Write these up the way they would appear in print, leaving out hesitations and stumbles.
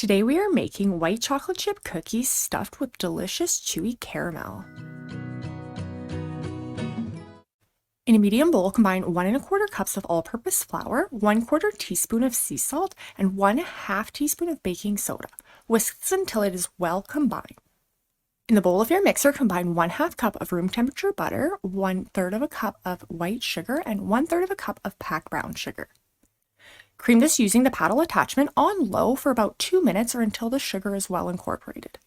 Today we are making white chocolate chip cookies stuffed with delicious chewy caramel. In a medium bowl, combine 1¼ cups of all-purpose flour, 1/4 teaspoon of sea salt, and 1/2 teaspoon of baking soda. Whisk this until it is well combined. In the bowl of your mixer, combine 1/2 cup of room temperature butter, 1/3 of a cup of white sugar, and 1/3 of a cup of packed brown sugar. Cream this using the paddle attachment on low for about 2 minutes or until the sugar is well incorporated.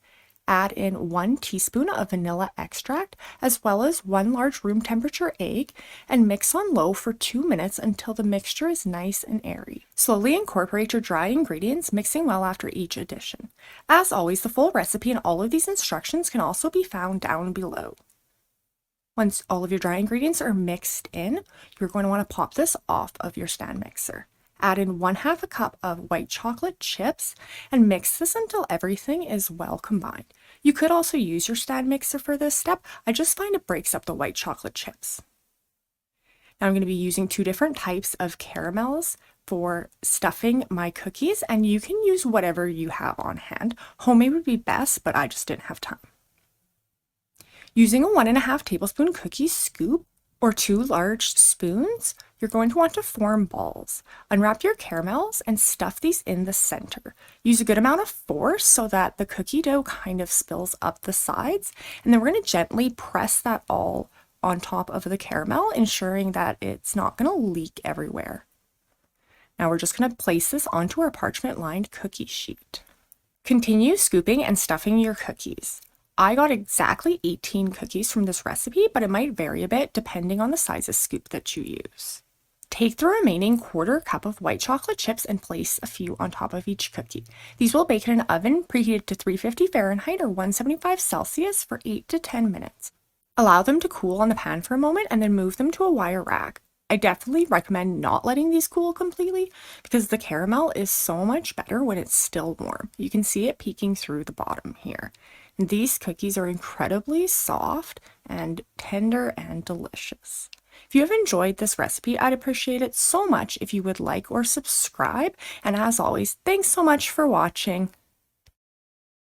Add in 1 teaspoon of vanilla extract as well as 1 large room temperature egg and mix on low for 2 minutes until the mixture is nice and airy. Slowly incorporate your dry ingredients, mixing well after each addition. As always, the full recipe and all of these instructions can also be found down below. Once all of your dry ingredients are mixed in, you're going to want to pop this off of your stand mixer. Add in 1/2 a cup of white chocolate chips and mix this until everything is well combined. You could also use your stand mixer for this step. I just find it breaks up the white chocolate chips. Now I'm going to be using 2 different types of caramels for stuffing my cookies, and you can use whatever you have on hand. Homemade would be best, but I just didn't have time. Using a 1½ tablespoon cookie scoop or 2 large spoons, you're going to want to form balls. Unwrap your caramels and stuff these in the center. Use a good amount of force so that the cookie dough kind of spills up the sides, and then we're going to gently press that all on top of the caramel, ensuring that it's not going to leak everywhere. Now we're just going to place this onto our parchment-lined cookie sheet. Continue scooping and stuffing your cookies. I got exactly 18 cookies from this recipe, but it might vary a bit depending on the size of scoop that you use. Take the remaining 1/4 cup of white chocolate chips and place a few on top of each cookie. These will bake in an oven preheated to 350 Fahrenheit or 175 Celsius for 8 to 10 minutes. Allow them to cool on the pan for a moment and then move them to a wire rack. I definitely recommend not letting these cool completely because the caramel is so much better when it's still warm. You can see it peeking through the bottom here. These cookies are incredibly soft and tender and delicious. If you have enjoyed this recipe, I'd appreciate it so much if you would like or subscribe. And as always, thanks so much for watching.